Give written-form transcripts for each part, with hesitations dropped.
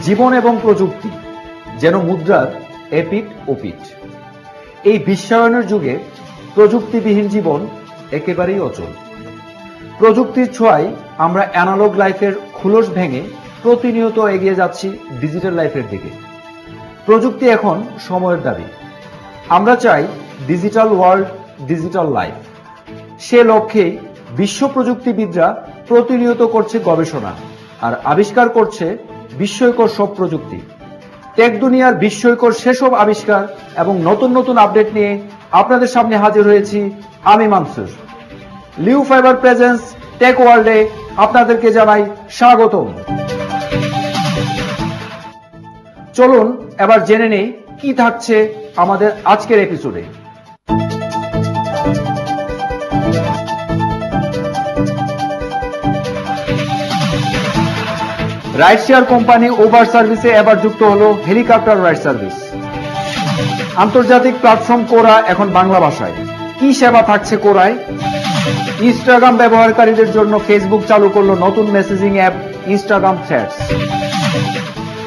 জীবন এবং প্রযুক্তি যেন মুদ্রার এপিঠ ওপিঠ। এই বিশ্বায়নের যুগে প্রযুক্তিবিহীন জীবন একেবারেই অচল। প্রযুক্তির ছোঁয়ায় আমরা অ্যানালগ লাইফের খোলস ভেঙে প্রতিনিয়ত এগিয়ে যাচ্ছি ডিজিটাল লাইফের দিকে। প্রযুক্তি এখন সময়ের দাবি। আমরা চাই ডিজিটাল ওয়ার্ল্ড, ডিজিটাল লাইফ। সে লক্ষ্যে বিশ্ব প্রযুক্তিবিদরা প্রতিনিয়ত করছে গবেষণা আর আবিষ্কার করছে বিস্ময়কর সব প্রযুক্তি। টেক দুনিয়ার বিস্ময়কর সেসব আবিষ্কার এবং নতুন নতুন আপডেট নিয়ে আপনাদের সামনে হাজির হয়েছি আমি মানসুর। লিউ ফাইবার প্রেজেন্স টেক ওয়ার্ল্ডে আপনাদেরকে জানাই স্বাগতম। চলুন এবার জেনে নেই কি থাকছে আমাদের আজকের এপিসোডে। রাইড শেয়ার কোম্পানি উবার সার্ভিসে এবার যুক্ত হলো হেলিকপ্টার রাইড সার্ভিস। আন্তর্জাতিক প্ল্যাটফর্ম কোরা এখন বাংলা ভাষায়। কি সেবা থাকছে কোরায়? ইনস্টাগ্রাম ব্যবহারকারীদের জন্য ফেসবুক চালু করলো নতুন messaging app Instagram Threads.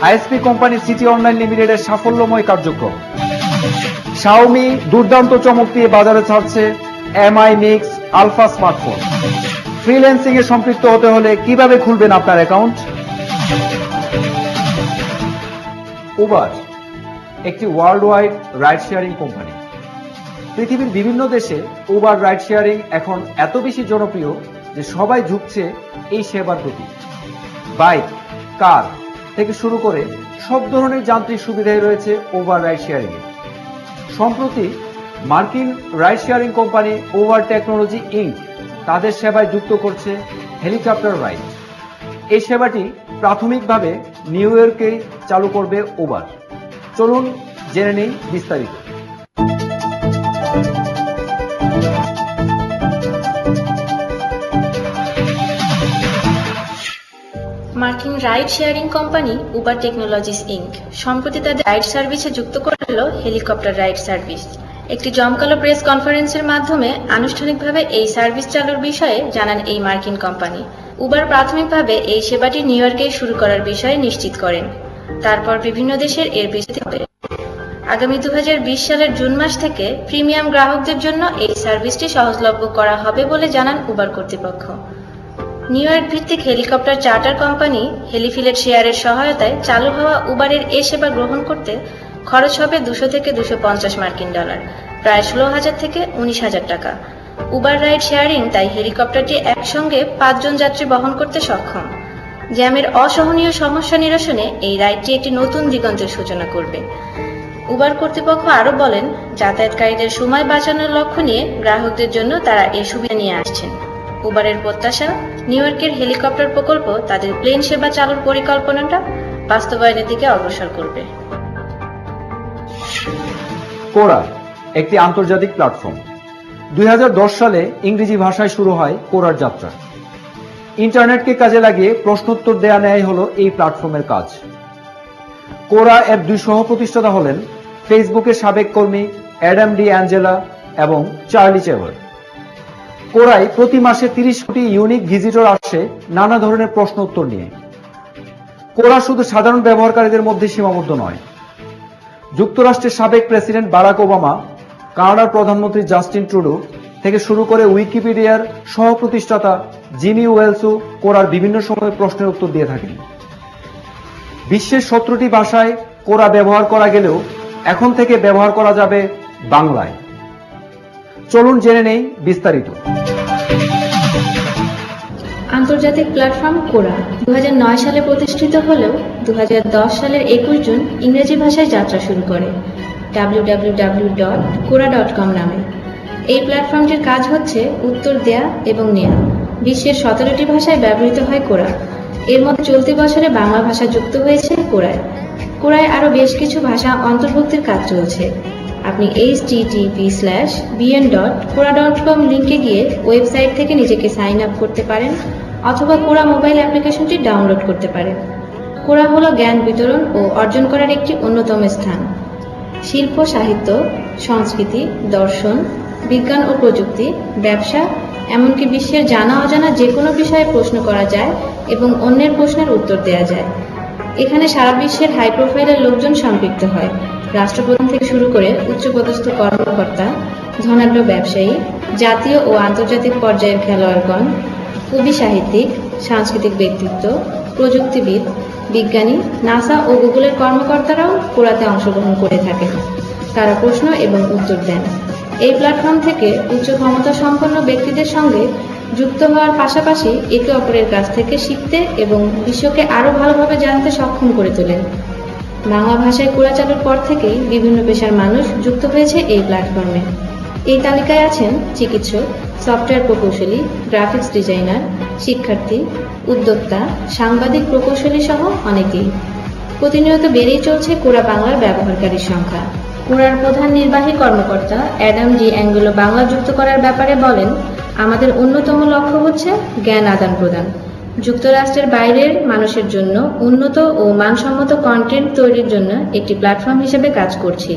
ISP company City Online লিমিটেডের সাফল্যময় কার্যক্রম। শাওমি দুর্দান্ত চমক দিয়ে বাজারে ছাড়ছে Mi Mix Alpha smartphone. Freelancing এ সম্পৃক্ত হতে হলে কিভাবে খুলবেন আপনার অ্যাকাউন্ট? উবার একটি world wide ride sharing company. পৃথিবীর বিভিন্ন দেশে উবার রাইড শেয়ারিং এখন এত বেশি জনপ্রিয় যে সবাই ঝুঁকছে এই সেবার প্রতি। বাইক, কার থেকে শুরু করে সব ধরনের যান্ত্রিক সুবিধাই রয়েছে উবার রাইড শেয়ারিং এ। সম্প্রতি মার্কিন ride sharing company Uber technology Inc তাদের সেবায় যুক্ত করছে হেলিকপ্টার রাইড। এই সেবাটি প্রাথমিকভাবে নিউ ইয়র্কে চালু করবে উবার। চলুন জেনে নেই বিস্তারিত। মার্কিন ride sharing company Uber technologies Inc সম্প্রতি তাদের রাইড সার্ভিসে যুক্ত করল হেলিকপ্টার রাইড সার্ভিস। একটি জমকালো প্রেস কনফারেন্সের মাধ্যমে আনুষ্ঠানিকভাবে এই সার্ভিস চালুর বিষয়ে জানান এই মার্কিন কোম্পানি। উবার প্রাথমিকভাবে এই সেবাটি নিউ ইয়র্কে শুরু করার বিষয়ে নিশ্চিত করেন। তারপর বিভিন্ন দেশের এর বিস্তৃতি হবে। আগামী 2020 সালের জুন মাস থেকে প্রিমিয়াম গ্রাহকদের জন্য এই সার্ভিসটি সহজলভ্য করা হবে বলে জানান উবার কর্তৃপক্ষ। নিউ ইয়র্ক ভিত্তিক হেলিকপ্টার চার্টার কোম্পানি হেলিফিলেট শেয়ারের সহায়তায় চালু হওয়া উবারের এ সেবা গ্রহণ করতে খরচ হবে 200 থেকে 250 মার্কিন ডলার, প্রায় 16,000 থেকে 19,000 টাকা। উবার রাইড শেয়ারিং তাই হেলিকপ্টারটি একসঙ্গে 5 জন যাত্রী বহন করতে সক্ষম। জ্যামের অসহনীয় সমস্যা নিরসনে এই রাইডটি একটি নতুন দিগন্তের সূচনা করবে। উবার কর্তৃপক্ষ আরও বলেন, যাতায়াতকারীদের সময় বাঁচানোর লক্ষ্য নিয়ে গ্রাহকদের জন্য তারা এই সুবিধা নিয়ে আসছেন। উবারের প্রত্যাশা, নিউ ইয়র্কের হেলিকপ্টার প্রকল্প তাদের প্লেন সেবা চালুর পরিকল্পনাটা বাস্তবায়নের দিকে অগ্রসর করবে। কোরা একটি আন্তর্জাতিক প্ল্যাটফর্ম। 2010 সালে ইংরেজি ভাষায় শুরু হয় কোরার যাত্রা। ইন্টারনেটকে কাজে লাগিয়ে প্রশ্নোত্তর দেয়া নেয় হলো এই প্ল্যাটফর্মের কাজ। কোরা এর 2 সহ প্রতিষ্ঠাতা হলেন ফেসবুকের সাবেক কর্মী অ্যাডাম ডি অ্যাঞ্জেলা এবং চার্লি চেভার। কোরায় প্রতি মাসে 30 কোটি ইউনিক ভিজিটর আসে নানা ধরনের প্রশ্ন উত্তর নিয়ে। কোরা শুধু সাধারণ ব্যবহারকারীদের মধ্যে সীমাবদ্ধ নয়। যুক্তরাষ্ট্রের সাবেক প্রেসিডেন্ট বারাক ওবামা, কানাডার প্রধানমন্ত্রী জাস্টিন ট্রুডো থেকে শুরু করে উইকিপিডিয়ার সহ প্রতিষ্ঠাতা জিমি ওয়েলসও কোরার বিভিন্ন সময়ে প্রশ্নের উত্তর দিয়ে থাকেন। বিশ্বের 17টি ভাষায় কোরা ব্যবহার করা গেলেও এখন থেকে ব্যবহার করা যাবে বাংলায়। চলুন জেনে নেই বিস্তারিত। আন্তর্জাতিক প্ল্যাটফর্ম কোরা 2009 সালে প্রতিষ্ঠিত হলেও 2010 সালের 21 জুন ইংরেজি ভাষায় যাত্রা শুরু করে www.quora.com নামে। এই প্ল্যাটফর্মটির কাজ হচ্ছে উত্তর দেয়া এবং নেয়া। বিশ্বের 17টি ভাষায় ব্যবহৃত হয় কোরা। এর মধ্যে চলতি বছরে বাংলা ভাষা যুক্ত হয়েছে কোরায়। কোরায় আরও বেশ কিছু ভাষা অন্তর্ভুক্তির কাজ চলছে। আপনি http:/bn.quora.com লিঙ্কে গিয়ে ওয়েবসাইট থেকে নিজেকে সাইন আপ করতে পারেন অথবা কোরা মোবাইল অ্যাপ্লিকেশনটি ডাউনলোড করতে পারেন। কোরা হলো জ্ঞান বিতরণ ও অর্জন করার একটি অন্যতম স্থান। শিল্প, সাহিত্য, সংস্কৃতি, দর্শন, বিজ্ঞান ও প্রযুক্তি, ব্যবসা, এমনকি বিশ্বের জানা অজানা যে কোনো বিষয়ে প্রশ্ন করা যায় এবং অন্যের প্রশ্নের উত্তর দেওয়া যায়। এখানে সারা বিশ্বের হাই প্রোফাইলের লোকজন সম্পৃক্ত হয়। রাষ্ট্রপ্রধান থেকে শুরু করে উচ্চপদস্থ কর্মকর্তা, ধনাঢ্য ব্যবসায়ী, জাতীয় ও আন্তর্জাতিক পর্যায়ের খেলোয়াড়গণ, কবি, সাহিত্যিক, সাংস্কৃতিক ব্যক্তিত্ব, প্রযুক্তিবিদ, বিজ্ঞানী, নাসা ও গুগলের কর্মকর্তারাও কোরাতে অংশগ্রহণ করে থাকেন। তারা প্রশ্ন এবং উত্তর দেন। এই প্ল্যাটফর্ম থেকে উচ্চ ক্ষমতা সম্পন্ন ব্যক্তিদের সঙ্গে যুক্ত হওয়ার পাশাপাশি একে অপরের কাছ থেকে শিখতে এবং বিশ্বকে আরও ভালোভাবে জানতে সক্ষম করে তোলেন। বাংলা ভাষায় কোরা চালুর পর থেকেই বিভিন্ন পেশার মানুষ যুক্ত হয়েছে এই প্ল্যাটফর্মে। এই তালিকায় আছেন চিকিৎসক, সফটওয়্যার প্রকৌশলী, গ্রাফিক্স ডিজাইনার, শিক্ষার্থী, উদ্যোক্তা, সাংবাদিক, প্রকৌশলী সহ অনেকেই। প্রতিনিয়ত বেড়েই চলছে কোরা বাংলার ব্যবহারকারীর সংখ্যা। কোরার প্রধান নির্বাহী কর্মকর্তা অ্যাডাম জি অ্যাঙ্গেলো বাংলা যুক্ত করার ব্যাপারে বলেন, আমাদের অন্যতম লক্ষ্য হচ্ছে জ্ঞান আদান প্রদান। যুক্তরাষ্ট্রের বাইরের মানুষের জন্য উন্নত ও মানসম্মত কন্টেন্ট তৈরির জন্য একটি প্ল্যাটফর্ম হিসেবে কাজ করছি।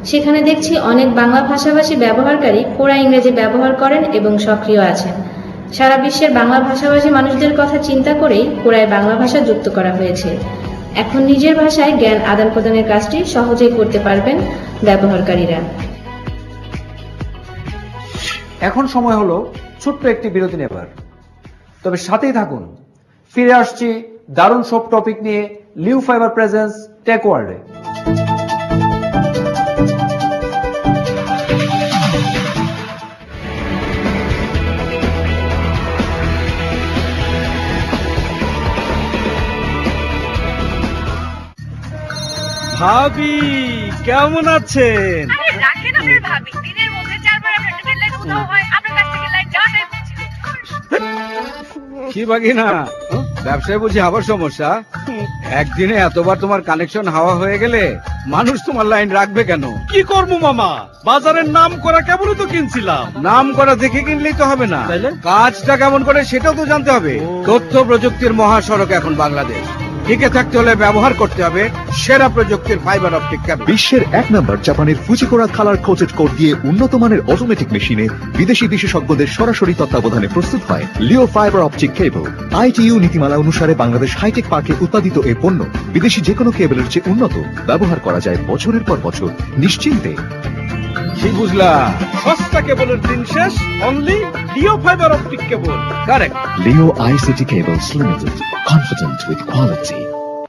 সেখানে দেখছি অনেক বাংলা ভাষাভাষী ব্যবহারকারী কোরা ইংরেজি ব্যবহার করেন এবং সক্রিয় আছেন। সারা বিশ্বের বাংলা ভাষাভাষী মানুষদের কথা চিন্তা করেই কোরায় বাংলা ভাষা যুক্ত করা হয়েছে। এখন নিজের ভাষায় জ্ঞান আদান প্রদানের কাজটি সহজেই করতে পারবেন ব্যবহারকারীরা। এখন সময় হলো ছোট্ট একটি বিরতি নেবার, তবে সাথেই থাকুন। ফিরে আসছি দারুণ সব টপিক নিয়ে লিও ফাইবার প্রেজেন্স টেক ওয়ার্ল্ডে। ভাবি কেমন আছেন? আরে রাখেন আপনার ভাবি, দিনের মধ্যে 4 বার আপনার ডেড লাইন উঠাও হয়, আপনার কাছ থেকে লাইন যাওয়াটাই বুঝি। কি বাগিনা, ব্যবসায় বুঝি আবার সমস্যা? একদিনে এতবার তোমার কানেকশন হাওয়া হয়ে গেলে মানুষ তোমার লাইন রাখবে কেন? কি করবো মামা, বাজারের নাম করা কেবলই তো কিনছিলাম। নাম করা দেখে কিনলেই তো হবে না, তাইলে? কাজটা কেমন করে সেটাও তো জানতে হবে। তথ্য প্রযুক্তির মহাসড়ক এখন বাংলাদেশ, টিকে থাকতে হলে ব্যবহার করতে হবে সেরা প্রযুক্তির ফাইবার অপটিক কেবল। বিশ্বের 1 নম্বর জাপানের ফুজিকোরা কালার কোটেড কোড দিয়ে উন্নত মানের অটোমেটিক মেশিনে বিদেশি বিশেষজ্ঞদের সরাসরি তত্ত্বাবধানে প্রস্তুত হয় লিও ফাইবার অপটিক কেবল। ITU নীতিমালা অনুসারে বাংলাদেশ হাইটেক পার্কে উৎপাদিত এই পণ্য বিদেশি যে কোনো কেবলের চেয়ে উন্নত, ব্যবহার করা যায় বছরের পর বছর নিশ্চিন্তে। কি বুঝলা? সস্তা কেবলের দিন শেষ, only Leo fibre optic cable. Correct. Leo ICT cables limited, confident with quality.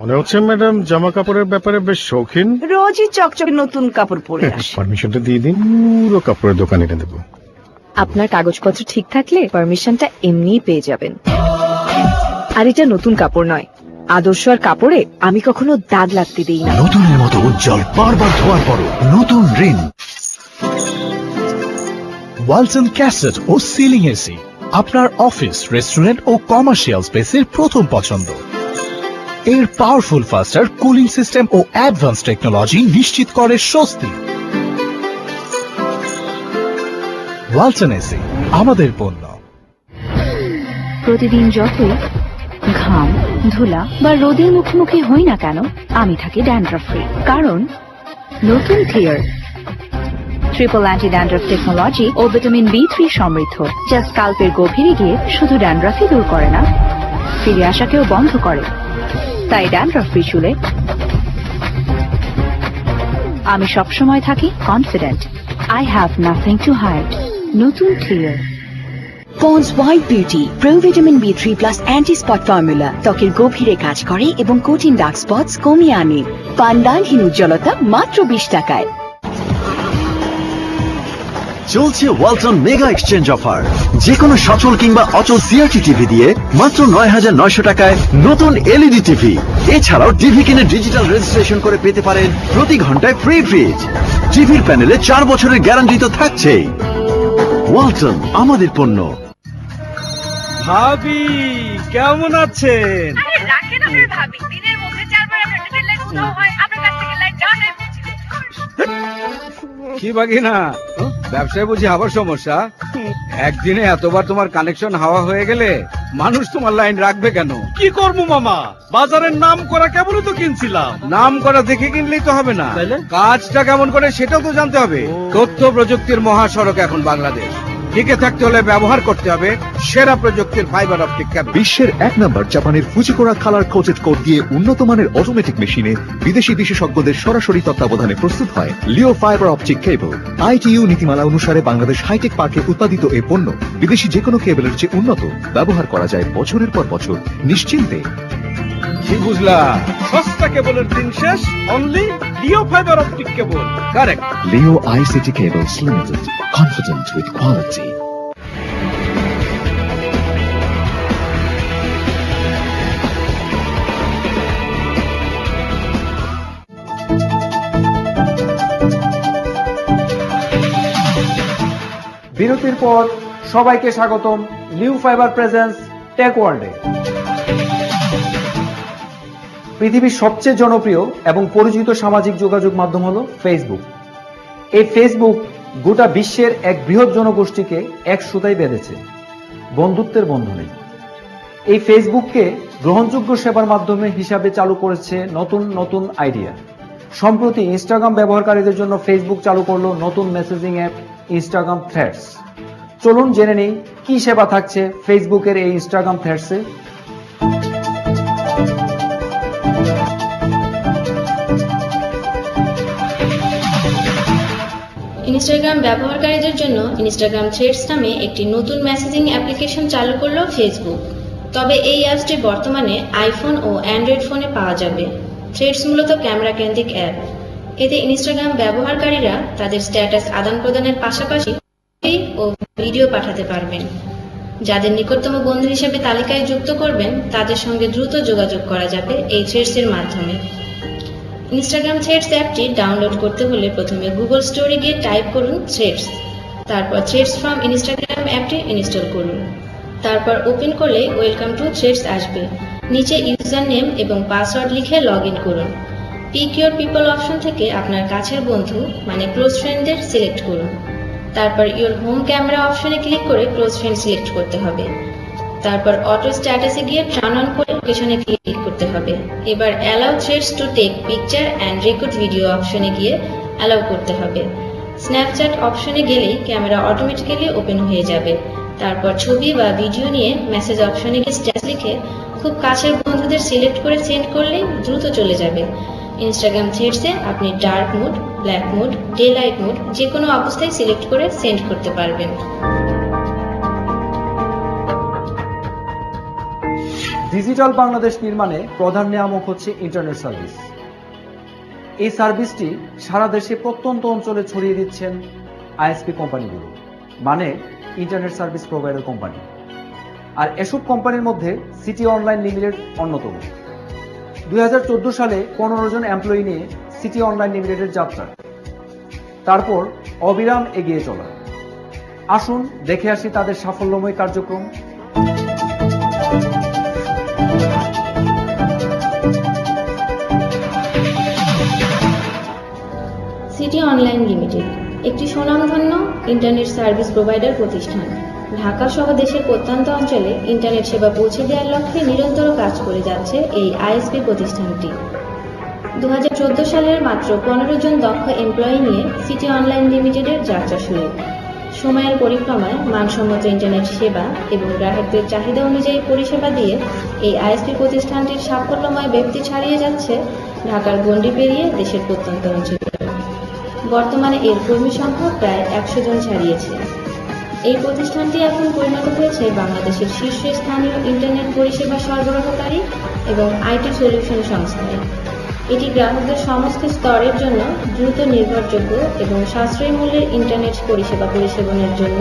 মনে হচ্ছে ম্যাডাম জামা কাপড়ের ব্যাপারে বেশ শৌখিন। রোজই চকচকে নতুন কাপড় পরে আসে। পারমিশনটা দিয়ে দিন, পুরো কাপড়ের দোকান এনে দেবো। আপনার কাগজপত্র ঠিক থাকলে পারমিশনটা এমনিই পেয়ে যাবেন। আর এটা নতুন কাপড় নয়, আদর্শ আর কাপড়ে আমি কখনো দাগ লাগতে দিই না। নতুনের মতো উজ্জ্বল, বারবার ধোয়ার পরও নতুন রিন। ওয়ালটন ক্যাসেট ও সিলিং এসি আপনার অফিস, রেস্টুরেন্ট ও কমার্শিয়াল স্পেসের প্রথম পছন্দ। এর পাওয়ারফুল ফাস্টার কুলিং সিস্টেম ও অ্যাডভান্স টেকনোলজি নিশ্চিত করে স্বস্তি। ওয়ালটন এসি আমাদের পণ্য। প্রতিদিন যতই ঘাম, ধুলা বা রোদের মুখোমুখি হই না কেন, আমি থাকি ড্যান্ড্রফ ফ্রি। কারণ নতুন Clear triple anti dandruff technology ও ভিটামিন B3 সমৃদ্ধ, যা স্কাল্পের গভীরে গিয়ে শুধু ড্যান্ড্রফই দূর করে না, ফিরে আসাকেও বন্ধ করে। তাই ড্যান্ড্রফ ফ্রি চুলে আমি সবসময় থাকি confident. I have nothing to hide. নতুন clear Pond's White Beauty Pro vitamin B3 plus anti spot formula ত্বকের গভীরে কাজ করে এবং কঠিন ডার্ক স্পটস কমিয়ে আনে। পান্ডানহীন উজ্জ্বলতা মাত্র 20 টাকায়। চলছে ওয়ালটন মেগা এক্সচেঞ্জ অফার। যে কোনো সচল কিংবা অচল সিআরটি টিভি দিয়ে মাত্র 9,900 টাকায় নতুন এলইডি টিভি। এছাড়াও টিভি কিনে ডিজিটাল রেজিস্ট্রেশন করে পেতে পারেন প্রতি ঘন্টায় ফ্রি ফ্রিজ। টিভির প্যানেলে 4 বছরের গ্যারান্টি তো থাকছেই। ওয়ালটন আমাদের পণ্য। ভাবি কেমন আছেন? আরে রাখেন আপনার ভাবি, দিনের মধ্যে 4 বার আপনার ডেড লাইন উঠাও হয়, আপনার কাছ থেকে লাইন যাওয়াটাই বুঝি। কি বাগিনা, ব্যবসায় বুঝি আবার সমস্যা? একদিনে এতবার তোমার কানেকশন হাওয়া হয়ে গেলে মানুষ তোমার লাইন রাখবে কেন? কি করবো মামা, বাজারের নাম করা কেবলই তো কিনছিলাম। নাম করা দেখে কিনলেই তো হবে না, তাইলে? কাজটা কাজটা কেমন করে সেটাও তো জানতে হবে। তথ্য প্রযুক্তির মহাসড়ক এখন বাংলাদেশ, টিকে থাকতে হলে ব্যবহার করতে হবে সেরা প্রযুক্তির ফাইবার অপটিক কেবল। বিশ্বের 1 নম্বর জাপানের ফুজিকোরা কালার কোটেড কোড দিয়ে উন্নত মানের অটোমেটিক মেশিনে বিদেশি বিশেষজ্ঞদের সরাসরি তত্ত্বাবধানে প্রস্তুত হয় লিও ফাইবার অপটিক কেবল। ITU নীতিমালা অনুসারে বাংলাদেশ হাইটেক পার্কে উৎপাদিত এই পণ্য বিদেশি যে কোনো কেবলের চেয়ে উন্নত, ব্যবহার করা যায় বছরের পর বছর নিশ্চিন্তে। কি বুঝলা? সস্তা কেবলের দিন শেষ, only Leo fibre optic cable. Correct. Leo ICT Cables Limited, confident with quality. বিরতির পর সবাইকে স্বাগতম লিও ফাইবার প্রেজেন্স টেক ওয়ার্ল্ডে। পৃথিবীর সবচেয়ে জনপ্রিয় এবং পরিচিত সামাজিক যোগাযোগ মাধ্যম হলো ফেসবুক। এই ফেসবুক গোটা বিশ্বের এক বৃহৎ জনগোষ্ঠীকে এক সুতায় বেঁধেছে, বন্ধুত্বের বন্ধনে। এই ফেসবুককে গ্রহণযোগ্য সেবার মাধ্যমে হিসাবে চালু করেছে নতুন নতুন আইডিয়া। সম্প্রতি ইনস্টাগ্রাম ব্যবহারকারীদের জন্য ফেসবুক চালু করলো নতুন মেসেজিং অ্যাপ ইনস্টাগ্রাম থ্রেডস। চলুন জেনে নেই কি সেবা থাকছে ফেসবুকের এই ইনস্টাগ্রাম থ্রেডসে। ইনস্টাগ্রাম ব্যবহারকারীদের জন্য ইনস্টাগ্রাম থ্রেডস নামে একটি নতুন মেসেজিং অ্যাপ্লিকেশন চালু করলো ফেসবুক। তবে এই অ্যাপসটি বর্তমানে আইফোন ও অ্যান্ড্রয়েড ফোনে পাওয়া যাবে। থ্রেডস মূলত ক্যামেরা কেন্দ্রিক অ্যাপ। এতে ইনস্টাগ্রাম ব্যবহারকারীরা তাদের স্ট্যাটাস আদান প্রদানের পাশাপাশি ও ভিডিও পাঠাতে পারবেন। যাদের নিকটতম বন্ধু হিসেবে তালিকায় যুক্ত করবেন তাদের সঙ্গে দ্রুত যোগাযোগ করা যাবে এই থ্রেডসের মাধ্যমে। ইনস্টাগ্রাম থ্রেডস অ্যাপটি ডাউনলোড করতে হলে প্রথমে গুগল স্টোরে গিয়ে টাইপ করুন থ্রেডস, তারপর থ্রেডস ফ্রম ইনস্টাগ্রাম অ্যাপটি ইনস্টল করুন। তারপর ওপেন করলে ওয়েলকাম টু থ্রেডস আসবে। নিচে ইউজার নেম এবং পাসওয়ার্ড লিখে লগ ইন করুন। পিক ইউর পিপল অপশন থেকে আপনার কাছের বন্ধু মানে ক্লোজ ফ্রেন্ডদের সিলেক্ট করুন। তারপর ইউর হোম ক্যামেরা অপশনে ক্লিক করে ক্লোজ ফ্রেন্ড সিলেক্ট করতে হবে। তারপর অটো স্ট্যাটাসে গিয়ে টার্ন অন করে লোকেশনে ক্লিক করতে হবে। এবার allow Threads to take picture and record video অপশনে গিয়ে অ্যালাউ করতে হবে। স্ন্যাপচ্যাট অপশনে গেলেই ক্যামেরা অটোমেটিক্যালি ওপেন হয়ে যাবে। তারপর ছবি বা ভিডিও নিয়ে মেসেজ অপশনে গিয়ে স্ট্যাটাস লিখে খুব কাছের বন্ধুদের সিলেক্ট করে সেন্ড করলেই দ্রুত চলে যাবে। ইনস্টাগ্রাম থ্রেডসে আপনি dark mode, black mode, day light mode যে কোনো অবস্থায় সিলেক্ট করে সেন্ড করতে পারবেন। ডিজিটাল বাংলাদেশ নির্মাণে প্রধান নিয়ামক হচ্ছে ইন্টারনেট সার্ভিস। এই সার্ভিসটি সারা দেশে প্রত্যন্ত অঞ্চলে ছড়িয়ে দিচ্ছেন আইএসপি কোম্পানিগুলো, মানে ইন্টারনেট সার্ভিস প্রোভাইডার কোম্পানি। আর এসব কোম্পানির মধ্যে সিটি অনলাইন লিমিটেড অন্যতম। 2014 সালে 15 জন এমপ্লয়ি নিয়ে সিটি অনলাইন লিমিটেডের যাত্রা, তারপর অবিরাম এগিয়ে চলা। আসুন দেখে আসি তাদের সাফল্যময় কার্যক্রম। সিটি অনলাইন লিমিটেড একটি সুনামধন্য ইন্টারনেট সার্ভিস প্রোভাইডার প্রতিষ্ঠান। ঢাকা সহ দেশের প্রত্যন্ত অঞ্চলে ইন্টারনেট সেবা পৌঁছে দেওয়ার লক্ষ্যে নিরন্তর কাজ করে যাচ্ছে এই আইএসপি প্রতিষ্ঠানটি। 2014 সালের মাত্র 15 জন দক্ষ এমপ্লয়ি নিয়ে সিটি অনলাইন লিমিটেডের যাত্রা শুরু। সময়ের পরিক্রমায় মানসম্মত ইন্টারনেট সেবা এবং গ্রাহকদের চাহিদা অনুযায়ী পরিষেবা দিয়ে এই আইএসপি প্রতিষ্ঠানটির সাফল্যময় ব্যাপ্তি ছাড়িয়ে যাচ্ছে ঢাকার গণ্ডি পেরিয়ে দেশের প্রত্যন্ত অঞ্চলে। বর্তমানে এর কর্মী সংখ্যা প্রায় 100 জন ছাড়িয়েছে। এই প্রতিষ্ঠানটি এখন পরিণত হয়েছে বাংলাদেশের শীর্ষস্থানীয় ইন্টারনেট পরিষেবা সরবরাহকারী এবং আইটি সলিউশন সংস্থায়। এটি গ্রাহকদের সমস্ত স্তরের জন্য দ্রুত, নির্ভরযোগ্য এবং সাশ্রয়ী মূল্যের ইন্টারনেট পরিষেবনের জন্য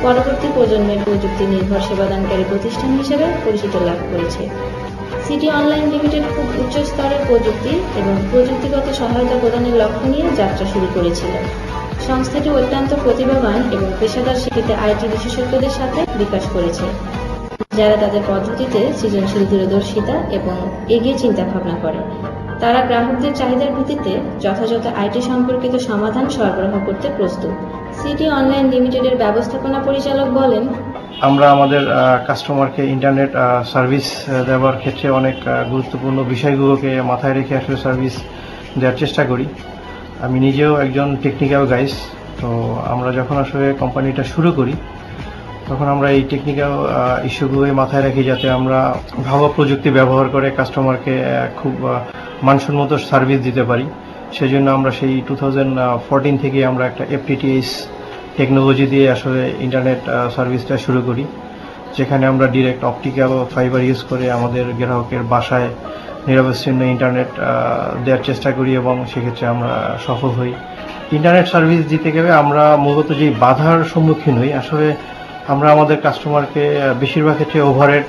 পরবর্তী প্রজন্মের প্রযুক্তি নির্ভর সেবাদানকারী প্রতিষ্ঠান হিসেবে পরিচিতি লাভ করেছে। সিটি অনলাইন লিমিটেড খুব উচ্চ স্তরের প্রযুক্তি এবং প্রযুক্তিগত সহায়তা প্রদানের লক্ষ্য নিয়ে যাত্রা শুরু করেছিল। সংস্থাটি অত্যন্ত প্রতিভাবান এবং পেশাদার শিক্ষিত আইটি বিশেষজ্ঞদের সাথে বিকাশ করেছে, যারা তাদের পদ্ধতিতে সৃজনশীল দূরদর্শিতা এবং এগিয়ে চিন্তা ভাবনা করে। তারা গ্রাহকদের চাহিদার ভিত্তিতে যথাযথ আইটি সম্পর্কিত সমাধান সরবরাহ করতে প্রস্তুত। সিটি অনলাইন লিমিটেডের ব্যবস্থাপনা পরিচালক বলেন, আমরা আমাদের কাস্টমারকে ইন্টারনেট সার্ভিস দেওয়ার ক্ষেত্রে অনেক গুরুত্বপূর্ণ বিষয়গুলোকে মাথায় রেখে আসলে সার্ভিস দেওয়ার চেষ্টা করি। আমি নিজেও একজন টেকনিক্যাল গাইস। তো আমরা যখন আসলে কোম্পানিটা শুরু করি তখন আমরা এই টেকনিক্যাল ইস্যুগুলোই মাথায় রাখি যাতে আমরা ভালো প্রযুক্তি ব্যবহার করে কাস্টমারকে খুব মানসম্মত সার্ভিস দিতে পারি। সেজন্য আমরা সেই 2014 থেকে আমরা একটা FTTH টেকনোলজি দিয়ে আসলে ইন্টারনেট সার্ভিসটা শুরু করি, যেখানে আমরা ডিরেক্ট অপটিক্যাল ফাইবার ইউজ করে আমাদের গ্রাহকের বাসায় নিরবচ্ছিন্ন ইন্টারনেট দেওয়ার চেষ্টা করি এবং সেক্ষেত্রে আমরা সফল হই। ইন্টারনেট সার্ভিস দিতে গেলে আমরা মূলত যে বাধার সম্মুখীন হই, আসলে আমরা আমাদের কাস্টমারকে বেশিরভাগ ক্ষেত্রে ওভারহেড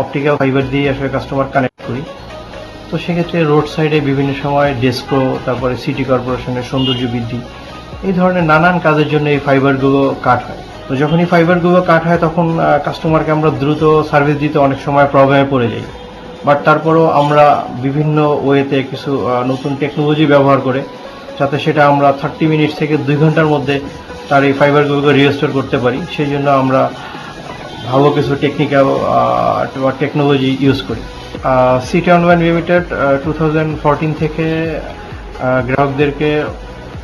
অপটিক্যাল ফাইবার দিয়ে আসলে কাস্টমার কানেক্ট করি। তো সেক্ষেত্রে রোড সাইডে বিভিন্ন সময় ডেস্কো, তারপরে সিটি কর্পোরেশনের সৌন্দর্য বৃদ্ধি, এই ধরনের নানান কাজের জন্য এই ফাইবারগুলো কাট হয়। তো যখন এই ফাইবারগুলো কাট হয় তখন কাস্টমারকে আমরা দ্রুত সার্ভিস দিতে অনেক সময় প্রবলেমে পড়ে যাই। বাট তারপরও আমরা বিভিন্ন ওয়েতে কিছু নতুন টেকনোলজি ব্যবহার করে যাতে সেটা আমরা 30 মিনিট থেকে 2 ঘন্টার মধ্যে তার এই ফাইবারগুলোকে রিস্টোর করতে পারি, সেই জন্য আমরা ভালো কিছু টেকনিক্যাল টেকনোলজি ইউজ করি। সিটি অনলাইন লিমিটেড 2014 থেকে গ্রাহকদেরকে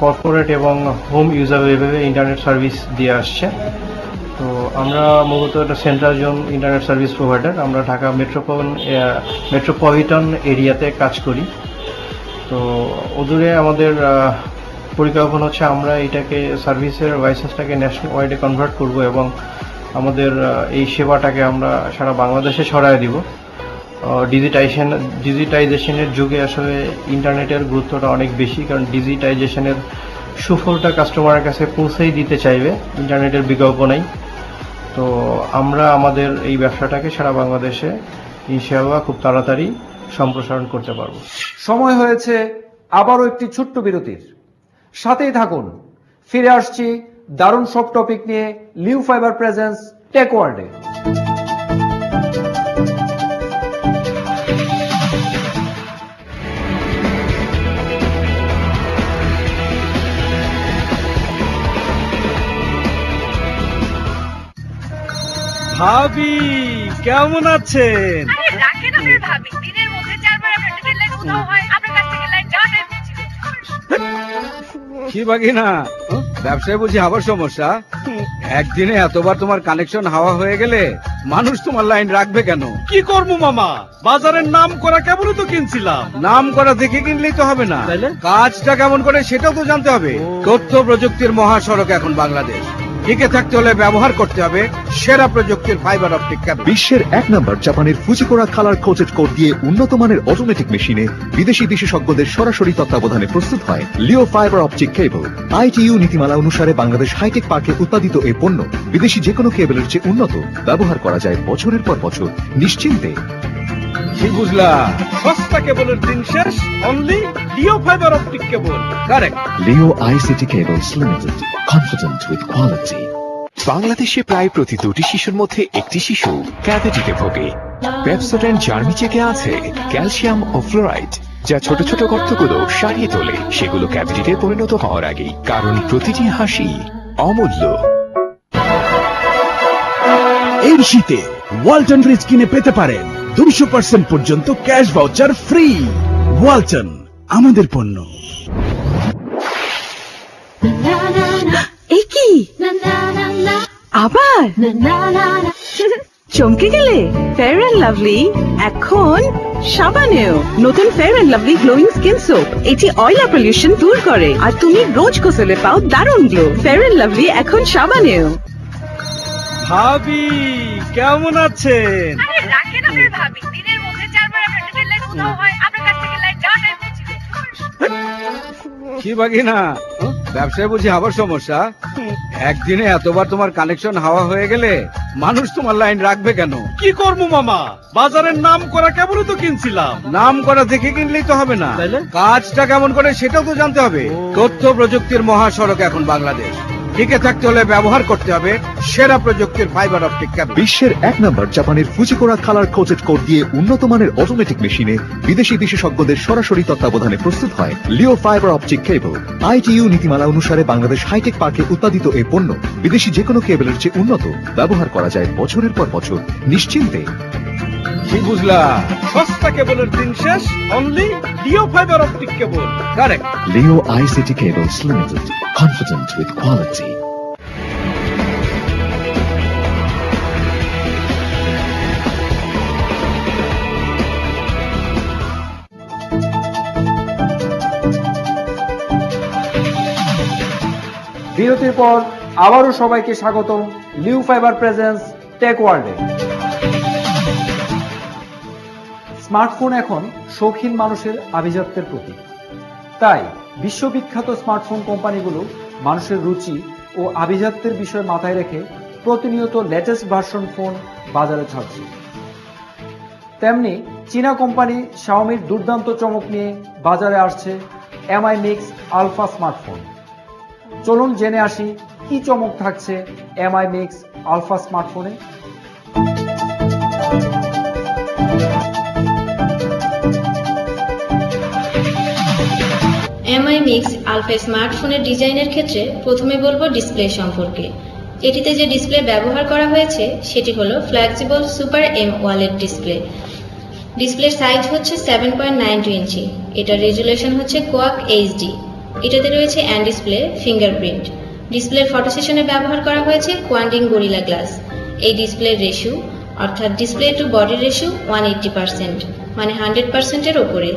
কর্পোরেট এবং হোম ইউজার লেভেলে ইন্টারনেট সার্ভিস দিয়ে আসছে। তো আমরা মূলত একটা central zone internet service provider. আমরা ঢাকা মেট্রোপলিটন এরিয়াতে কাজ করি। তো অদূরে আমাদের পরিকল্পনা হচ্ছে আমরা এটাকে সার্ভিসের লাইসেন্সটাকে ন্যাশনাল ওয়াইডে কনভার্ট করব এবং আমাদের এই সেবাটাকে আমরা সারা বাংলাদেশে ছড়ায় দিব। ডিজিটাইজেশনের যুগে আসলে ইন্টারনেটের গুরুত্বটা অনেক বেশি, কারণ ডিজিটাইজেশনের সুফলটা কাস্টমারের কাছে পৌঁছেই দিতে চাইবে, ইন্টারনেটের বিকল্প নেই। তো আমরা আমাদের এই ব্যবসাটাকে সারা বাংলাদেশে ইনশাআল্লাহ খুব তাড়াতাড়ি সম্প্রসারণ করতে পারবো। সময় হয়েছে আবারও একটি ছোট্ট বিরতির। সাথেই থাকুন, ফিরে আসছি দারুণ সব টপিক নিয়ে লিও ফাইবার প্রেজেন্স টেক ওয়ার্ল্ডে। ভাবি কেমন আছেন? আরে রাখেন আপনার ভাবি, দিনের মধ্যে 4 বার আপনার ডিজিটাল লাইন কোথাও হয়, আপনার কাছ থেকে লাইন যাওয়াটাই বুঝছি। কি বাকি না, ব্যবসায় বুঝি আবার সমস্যা? একদিনে এতবার তোমার কানেকশন হাওয়া হয়ে গেলে মানুষ তোমার লাইন রাখবে কেন? কি করবো মামা, বাজারের নাম করা কেবলই তো কিনছিলাম। নাম করা দেখে কিনলেই তো হবে না, কাজটা কেমন করে সেটাও তো জানতে হবে। তথ্য প্রযুক্তির মহাসড়ক এখন বাংলাদেশ, টিকে থাকতে হলে ব্যবহার করতে হবে সেরা প্রযুক্তির ফাইবার অপটিক কেবল। বিশ্বের 1 নম্বর জাপানের ফুজিকোরা কালার কোটেড কোড দিয়ে উন্নত মানের অটোমেটিক মেশিনে বিদেশি বিশেষজ্ঞদের সরাসরি তত্ত্বাবধানে প্রস্তুত হয় লিও ফাইবার অপটিক কেবল। ITU নীতিমালা অনুসারে বাংলাদেশ হাইটেক পার্কে উৎপাদিত এই পণ্য বিদেশি যে কোনো কেবলের চেয়ে উন্নত, ব্যবহার করা যায় বছরের পর বছর নিশ্চিন্তে। কি বুঝলা? সস্তা কেবলের দিন শেষ, only Leo fibre optic cable. Correct. Leo ICT Cables Limited, confident with quality. বাংলাদেশে প্রায় প্রতি 2টি শিশুর মধ্যে একটি শিশু ক্যাভিটিতে ভোগে। পেপসোডেন্ট জার্মিচেকে আছে ক্যালসিয়াম ও ফ্লোরাইড, যা ছোট ছোট গর্তগুলো সারিয়ে তোলে সেগুলো ক্যাভিটিতে পরিণত হওয়ার আগেই, কারণ প্রতিটি হাসি অমূল্য। এই শীতে ওয়ালটন ফ্রিজ কিনে পেতে পারেন 200% পর্যন্ত ক্যাশ ভাউচার ফ্রি। ওয়ালটন, আমাদের পণ্য। এই কি আবার চমকে গেলে? ফেয়ার অ্যান্ড লাভলি এখন সাবানেও নতুন fair and lovely glowing skin soap. এটি অয়েল আর পলিউশন দূর করে আর তুমি রোজ গোসলে পাও দারুণ গ্লো। ফেয়ার অ্যান্ড লাভলি এখন সাবানেও। ভাবি কেমন আছেন? আরে রাখেন আপনার ভাবি, দিনের মধ্যে 4 বার আপনার ডিজিটাল লাইন কোথাও হয়, আপনার কাছ থেকে লাইন যাওয়াটাই বুঝছি। কি বাকি না, ব্যবসায় বুঝি আবার সমস্যা? একদিনে এতবার তোমার কানেকশন হাওয়া হয়ে গেলে মানুষ তোমার লাইন রাখবে কেন? কি করবো মামা, বাজারের নাম করা কেবলই তো কিনছিলাম। নাম করা দেখে কিনলেই তো হবে না, কাজটা কেমন করে সেটাও তো জানতে হবে। তথ্য প্রযুক্তির মহাসড়ক এখন বাংলাদেশ, টিকে থাকতে হলে ব্যবহার করতে হবে সেরা প্রযুক্তির ফাইবার অপটিক কেবল। বিশ্বের 1 নম্বর জাপানের ফুজিকোরা কালার কোটেড কোড দিয়ে উন্নত মানের অটোমেটিক মেশিনে বিদেশি বিশেষজ্ঞদের সরাসরি তত্ত্বাবধানে প্রস্তুত হয় লিও ফাইবার অপটিক কেবল। ITU নীতিমালা অনুসারে বাংলাদেশ হাইটেক পার্কে উৎপাদিত এই পণ্য বিদেশি যে কোনো কেবলের চেয়ে উন্নত, ব্যবহার করা যায় বছরের পর বছর নিশ্চিন্তে। কি বুঝলা? সস্তা কেবলের দিন শেষ, only Leo fibre optic cable. Correct. Leo ICT Cables Limited, confident with quality. বিরতির পর আবারও সবাইকে স্বাগতম লিও ফাইবার প্রেজেন্স টেক ওয়ার্ল্ডে। স্মার্টফোন এখন শৌখিন মানুষের আভিজাত্যের প্রতীক। তাই বিশ্ববিখ্যাত স্মার্টফোন কোম্পানিগুলো মানুষের রুচি ও আভিজাত্যের বিষয় মাথায় রেখে প্রতিনিয়ত লেটেস্ট ভার্সন ফোন বাজারে ছাড়ছে। তেমনি চীনা কোম্পানি শাওমির দুর্দান্ত চমক নিয়ে বাজারে আসছে MI Mix আলফা স্মার্টফোন। চলুন জেনে আসি কি চমক থাকছে MI Mix আলফা স্মার্টফোনে। MI Mix আলফা স্মার্টফোনের ডিজাইনের ক্ষেত্রে প্রথমে বলবো ডিসপ্লে সম্পর্কে। এটিতে যে ডিসপ্লে ব্যবহার করা হয়েছে সেটি হলো flexible super M wallet display. ডিসপ্লের সাইজ হচ্ছে 7.92 ইঞ্চি। এটার রেজুলেশন হচ্ছে কোয়াক HD। এটাতে রয়েছে অ্যান্ড ডিসপ্লে ফিঙ্গারপ্রিন্ট। ডিসপ্লের ফটো সেশনে ব্যবহার করা হয়েছে কোয়ান্টিং গরিলা গ্লাস। এই ডিসপ্লের রেশিও অর্থাৎ ডিসপ্লে টু বডি রেশিও 180%, মানে 100%-এর ওপরে।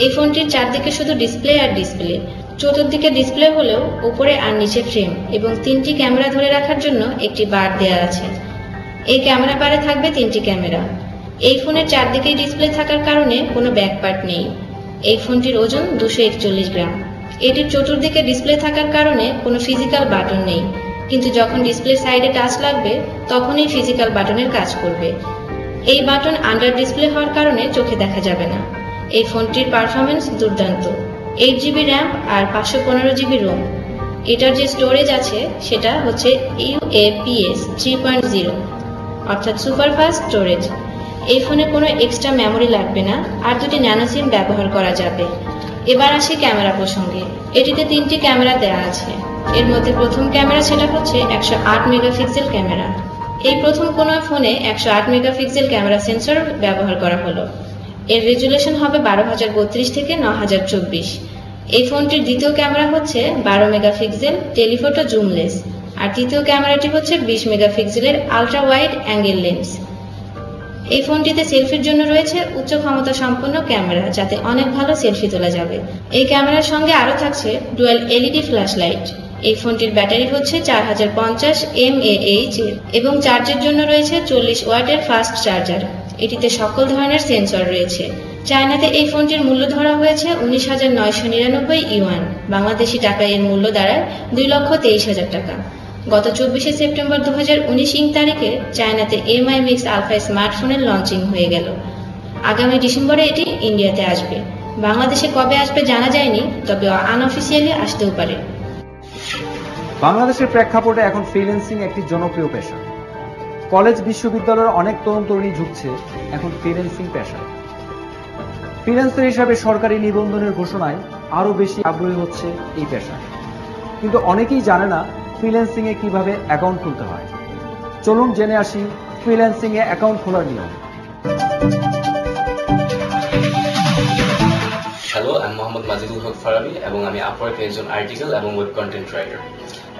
এই ফোনটির চারদিকে শুধু ডিসপ্লে আর ডিসপ্লে, চতুর্দিকে ডিসপ্লে হলেও উপরে আর নিচে ফ্রেম এবং 3টি ক্যামেরা ধরে রাখার জন্য একটি বার দেওয়া আছে। এই ক্যামেরা বারে থাকবে 3টি ক্যামেরা। এই ফোনের চারদিকেই ডিসপ্লে থাকার কারণে কোনো ব্যাক পার্ট নেই। এই ফোনটির ওজন 241 গ্রাম। এটির চতুর্দিকে ডিসপ্লে থাকার কারণে কোনো ফিজিক্যাল বাটন নেই, কিন্তু যখন ডিসপ্লে সাইডে টাচ লাগবে তখনই ফিজিক্যাল বাটনের কাজ করবে। এই বাটন আন্ডার ডিসপ্লে হওয়ার কারণে চোখে দেখা যাবে না। এই ফোনটির পারফরমেন্স দুর্দান্ত। 8GB র্যাম আর 512GB রোম। এটার যে স্টোরেজ আছে সেটা হচ্ছে UAPS 3.0, অর্থাৎ সুপার ফাস্ট স্টোরেজ। এই ফোনে কোনো এক্সট্রা মেমোরি লাগবে না আর 2টি ন্যানো সিম ব্যবহার করা যাবে। এবার আসি ক্যামেরা প্রসঙ্গে। এটিতে 3টি ক্যামেরা দেওয়া আছে। এর মধ্যে প্রথম ক্যামেরা সেটা হচ্ছে 108 মেগাপিক্সেল ক্যামেরা। এই প্রথম কোনো ফোনে 108 মেগাপিক্সেল ক্যামেরা সেন্সর ব্যবহার করা হলো। এর রেজুলেশন হবে 12032 থেকে 9024। এই ফোনটির দ্বিতীয় ক্যামেরা হচ্ছে 12 মেগাপিক্সেল টেলিফটো জুমলেস, আর তৃতীয় ক্যামেরাটি হচ্ছে 20 মেগাপিক্সেলের আলট্রা ওয়াইড অ্যাঙ্গেল লেন্স। এই ফোনটিতে সেলফির জন্য রয়েছে উচ্চ ক্ষমতা সম্পন্ন ক্যামেরা, যাতে অনেক ভালো সেলফি তোলা যাবে। এই ক্যামেরার সঙ্গে আরও থাকছে ডুয়াল LED ফ্ল্যাশ লাইট। এই ফোনটির ব্যাটারি হচ্ছে 4050 mAh এবং চার্জের জন্য রয়েছে 40 ওয়াটের ফাস্ট চার্জার। এটিতে সকল ধরনের সেন্সর রয়েছে। চায়নাতে এই ফোনটির মূল্য ধরা হয়েছে 19,999 ইউয়ান। বাংলাদেশি টাকায় এর মূল্য দাঁড়ায় 2,23,000 টাকা। গত 24শে সেপ্টেম্বর 2019 তারিখে চায়নাতে MI Mix আলফা স্মার্টফোনের লঞ্চিং হয়ে গেল। আগামী ডিসেম্বরে এটি ইন্ডিয়াতে আসবে। বাংলাদেশে কবে আসবে জানা যায়নি, তবে আনঅফিসিয়ালি আসতেও পারে। বাংলাদেশের প্রেক্ষাপটে এখন ফ্রিল্যান্সিং একটি জনপ্রিয় পেশা। কলেজ বিশ্ববিদ্যালয়ের অনেক তরুণ তরুণী ঝুঁকছে এখন ফ্রিল্যান্সিং পেশায়। ফ্রিল্যান্সার হিসাবে সরকারি নিবন্ধনের ঘোষণায় আরো বেশি আগ্রহী হচ্ছে এই পেশায়। কিন্তু অনেকেই জানে না ফ্রিল্যান্সিং এ কিভাবে অ্যাকাউন্ট খুলতে হয়। চলুন জেনে আসি ফ্রিল্যান্সিং এ অ্যাকাউন্ট খোলার নিয়ম। হ্যালো, আমি মোহাম্মদ মাজিদুল হক ফারাবি এবং আমি আপওয়ার্কে একজন আর্টিকেল এবং ওয়েব কন্টেন্ট রাইটার,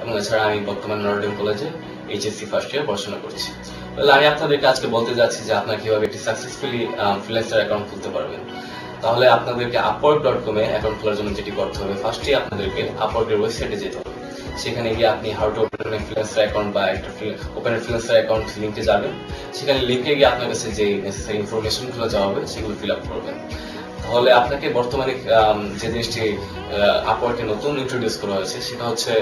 এবং এছাড়া আমি বর্তমানে নটরডেম কলেজে HSC ফার্স্ট ইয়ার পড়াশোনা করছি। আমি আপনাদেরকে আজকে বলতে যাচ্ছি যে আপনারা কিভাবে একটি সাকসেসফুলি ফ্রিল্যান্সার অ্যাকাউন্ট খুলতে পারবেন। তাহলে আপনাদেরকে upwork.com এ অ্যাকাউন্ট খোলার জন্য যেটি করতে হবে, ফার্স্টে আপনাদেরকে আপওয়ার্কের ওয়েবসাইটে যেতে হবে। সেখানে গিয়ে আপনি how to open a freelancer account বা একটা ওপেন এ ফ্রিল্যান্সার অ্যাকাউন্ট লিঙ্কে যাবেন। সেখানে লিঙ্কে গিয়ে আপনার কাছে যে নেসেসারি ইনফরমেশনগুলো চাওয়া হবে সেগুলো ফিল আপ করবেন। তাহলে আপনাকে বর্তমানে যে জিনিসটি আপওয়ার্কে নতুন ইন্ট্রোডিউস করা হয়েছে সেটা হচ্ছে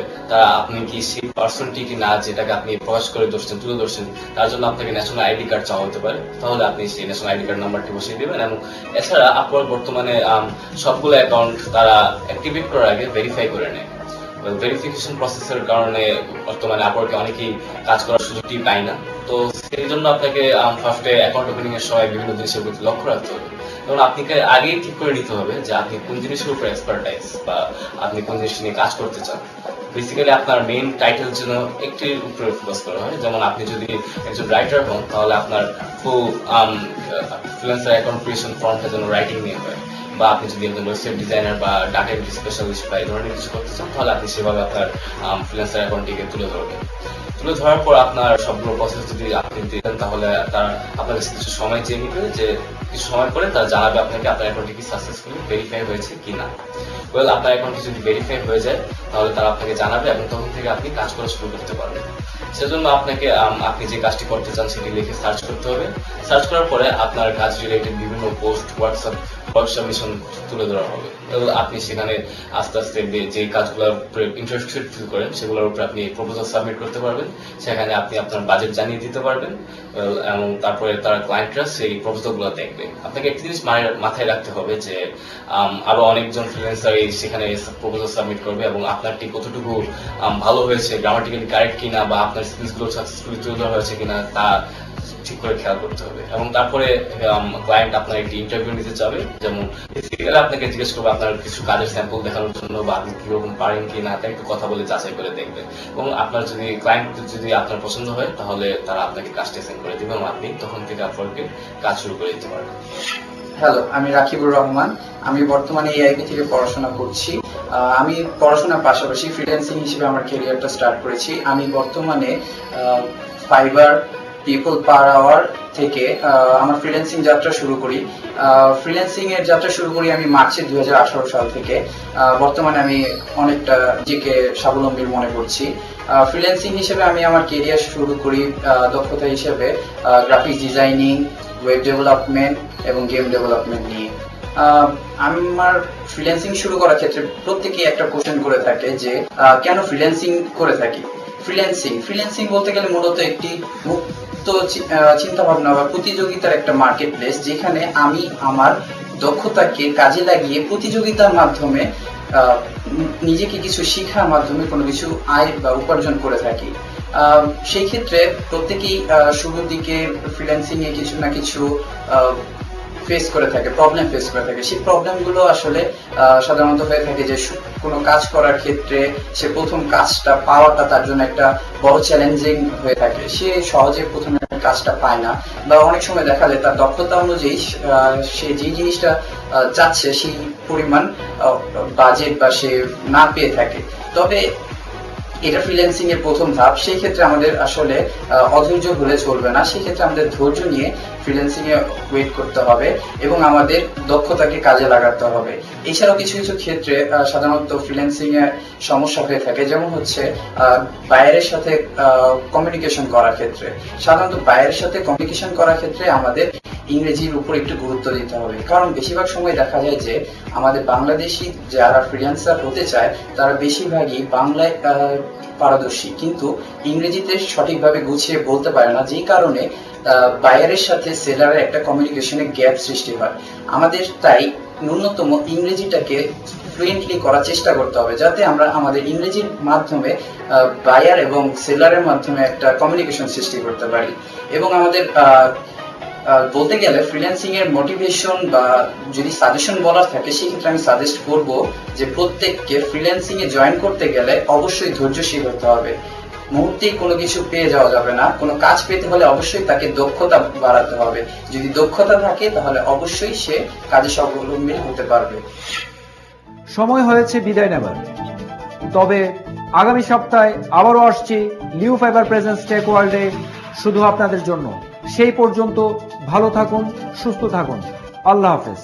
আপনি কি সেই পার্সনটি কি না যেটাকে আপনি প্রকাশ করে ধরছেন, তুলে ধরছেন, তার জন্য আপনাকে ন্যাশনাল আইডি কার্ড চাওয়া হতে পারে। তাহলে আপনি সেই ন্যাশনাল আইডি কার্ড নাম্বারটি বসিয়ে দেবেন। এবং এছাড়া আপওয়ার্ক বর্তমানে সবগুলো অ্যাকাউন্ট তারা অ্যাক্টিভেট করার আগে ভেরিফাই করে নেয়। ভেরিফিকেশন প্রসেসের কারণে বর্তমানে আপওয়ার্কে অনেকেই কাজ করার সুযোগটি পায় না। তো সেই জন্য আপনাকে ফার্স্টে অ্যাকাউন্ট ওপেনিং এর সময় বিভিন্ন জিনিসের প্রতি লক্ষ্য রাখতে হবে। যেমন আপনাকে আগেই ঠিক করে নিতে হবে যে আপনি কোন জিনিসের উপর এক্সপার্টাইজ বা আপনি কোন জিনিস নিয়ে কাজ করতে চান। বেসিক্যালি আপনার মেইন টাইটেল যেন একটির উপরে ফোকাস করা হয়। যেমন আপনি যদি একজন রাইটার হন তাহলে আপনার ফুল ফ্রিল্যান্সার অ্যাকাউন্ট ক্রিয়েশন ফর্মটা যেন রাইটিং নিয়ে হয়, বা আপনি যদি একজন ওয়েবসাইট ডিজাইনার বা ডাটা এন্ট্রি স্পেশালিস্ট বা এই ধরনের কিছু করতে চান তাহলে আপনি সেভাবে আপনার ফ্রিল্যান্সার অ্যাকাউন্টটিকে তুলে ধরবেন। তুলে ধরার পর আপনার সবগুলো প্রসেস যদি আপনি দিলেন তাহলে তারা আপনার কাছে কিছু সময় চেয়ে নিবে, যে কিছু সময় পরে তারা জানাবে আপনাকে আপনার অ্যাকাউন্টটি কি সাকসেসফুলি ভেরিফাই হয়েছে কিনা। ওয়েল আপনার অ্যাকাউন্টটি যদি ভেরিফাইড হয়ে যায় তাহলে তারা আপনাকে জানাবে এবং তখন থেকে আপনি কাজ করা শুরু করতে পারবেন। সেজন্য আপনাকে আপনি যে কাজটি করতে চান সেটি লিখে সার্চ করতে হবে। সার্চ করার পরে আপনার কাজ রিলেটেড বিভিন্ন পোস্ট, হোয়াটসঅ্যাপ ওয়ার্ক সাবমিশন তুলে ধরা হবে। আপনি সেখানে আস্তে আস্তে যে কাজগুলোর উপরে ইন্টারেস্টেড ফিল করেন সেগুলোর উপরে আপনি প্রপোজাল সাবমিট করতে পারবেন। সেখানে আপনি আপনার বাজেট জানিয়ে দিতে পারবেন এবং তারপরে তারা ক্লায়েন্টরা সেই প্রপোজালগুলো দেখবে। আপনাকে একটি জিনিস মাথায় রাখতে হবে যে আরো অনেকজন ফ্রিল্যান্সার সেখানে প্রপোজাল সাবমিট করবে এবং আপনারটি কতটুকু ভালো হয়েছে, গ্রামাটিক্যালি কারেক্ট কিনা বা আপনার স্কিলসগুলো সাকসেসফুলি তুলে ধরা হয়েছে কিনা তা ঠিক করে খেয়াল করতে হবে। এবং তারপরে ক্লায়েন্ট আপনার একটি ইন্টারভিউ নিতে চাবে, যেমন আপনাকে জিজ্ঞেস করবে আপনার কিছু কাজের স্যাম্পল দেখানোর জন্য বা আপনি কিরকম পারেন কিনা তা একটু কথা বলে যাচাই করে দেখবে। এবং আপনার যদি ক্লায়েন্ট যদি আপনার পছন্দ হয় তাহলে তারা আপনাকে কাজটা সেন্ড করে দেবে এবং আপনি তখন থেকে আপওয়ার্কে কাজ শুরু করে দিতে পারবেন। হ্যালো, আমি রাকিবুর রহমান। আমি বর্তমানে এআইবি থেকে পড়াশোনা করছি। আমি পড়াশোনার পাশাপাশি ফ্রিল্যান্সিং হিসেবে আমার ক্যারিয়ারটা স্টার্ট করেছি। আমি বর্তমানে ফাইবার, পিপল পার আওয়ার থেকে আমার ফ্রিল্যান্সিং যাত্রা শুরু করি। ফ্রিল্যান্সিং এর যাত্রা শুরু করি আমি মার্চে 2018 সাল থেকে। বর্তমানে আমি অনেকটা নিজেকে স্বাবলম্বী মনে করছি। ফ্রিল্যান্সিং হিসেবে আমি আমার ক্যারিয়ার শুরু করি দক্ষতা হিসেবে গ্রাফিক্স ডিজাইনিং, ওয়েব ডেভেলপমেন্ট এবং গেম ডেভেলপমেন্ট নিয়ে। আমার ফ্রিল্যান্সিং শুরু করার ক্ষেত্রে প্রত্যেকেই একটা কোশ্চেন করে থাকে যে কেন ফ্রিল্যান্সিং করে থাকি। ফ্রিল্যান্সিং বলতে গেলে মূলত একটি মুক্ত চিন্তা ভাবনা বা প্রতিযোগিতার একটা মার্কেট প্লেস, যেখানে আমি আমার দক্ষতাকে কাজে লাগিয়ে প্রতিযোগিতার মাধ্যমে নিজেকে কিছু শিক্ষার মাধ্যমে কোনো কিছু আয় বা উপার্জন করে থাকি। সেই ক্ষেত্রে প্রত্যেকেই শুরুর দিকে ফ্রিল্যান্সিং এ কিছু না কিছু ফেস করে থাকে, প্রবলেম ফেস করে থাকে। সেই প্রবলেমগুলো আসলে সাধারণত হয়ে থাকে যে কোনো কাজ করার ক্ষেত্রে সে প্রথম কাজটা পাওয়াটা তার জন্য একটা বড় চ্যালেঞ্জিং হয়ে থাকে। সে সহজে প্রথমে কাজটা পায় না, বা অনেক সময় দেখা যায় তার দক্ষতা অনুযায়ী সে যে জিনিসটা চাচ্ছে সেই পরিমাণ বাজেট বা সে না পেয়ে থাকে। তবে এটা ফ্রিল্যান্সিং এর প্রথম ধাপ। সেই ক্ষেত্রে আমাদের আসলে অধৈর্য হলে চলবে না। সেই ক্ষেত্রে আমাদের ধৈর্য নিয়ে ফ্রিল্যান্সিং এ ওয়েট করতে হবে এবং আমাদের দক্ষতাকে কাজে লাগাতে হবে। এছাড়াও কিছু কিছু ক্ষেত্রে সাধারণত ফ্রিল্যান্সিং এ সমস্যা হয়ে থাকে, যেমন হচ্ছে বায়ারের সাথে কমিউনিকেশন করার ক্ষেত্রে। সাধারণত বায়ারের সাথে কমিউনিকেশন করার ক্ষেত্রে আমাদের ইংরেজির উপর একটু গুরুত্ব দিতে হবে, কারণ বেশিরভাগ সময় দেখা যায় যে আমাদের বাংলাদেশি যারা ফ্রিল্যান্সার হতে চায় তারা বেশিরভাগই বাংলায় পারদর্শী, কিন্তু ইংরেজিতে সঠিকভাবে গুছিয়ে বলতে পারে না, যেই কারণে বায়ারের সাথে সেলারের একটা কমিউনিকেশনের গ্যাপ সৃষ্টি হয়। আমাদের তাই ন্যূনতম ইংরেজিটাকে ফ্লুয়েন্টলি করার চেষ্টা করতে হবে, যাতে আমরা আমাদের ইংরেজির মাধ্যমে বায়ার এবং সেলারের মাধ্যমে একটা কমিউনিকেশন সৃষ্টি করতে পারি। এবং আমাদের বলতে গেলে ফ্রিল্যান্সিং এর মোটিভেশন বা যদি সাজেশন বলার থাকে, সেক্ষেত্রে আমি সাজেস্ট করব যে প্রত্যেককে ফ্রিল্যান্সিং এ জয়েন করতে গেলে অবশ্যই ধৈর্যশীল হতে হবে। মুহূর্তেই কোনো কিছু পেয়ে যাওয়া যাবে না। কোনো কাজ পেতে হলে অবশ্যই তাকে দক্ষতা বাড়াতে হবে। যদি দক্ষতা থাকে তাহলে অবশ্যই সে কাজে স্বাবলম্বী হতে পারবে। সময় হয়েছে বিদায় নেবার, তবে আগামী সপ্তাহে আবারও আসছি লিও ফাইবার প্রেজেন্স টেক ওয়ার্ল্ডে শুধু আপনাদের জন্য। সেই পর্যন্ত ভালো থাকুন, সুস্থ থাকুন। আল্লাহ হাফেজ।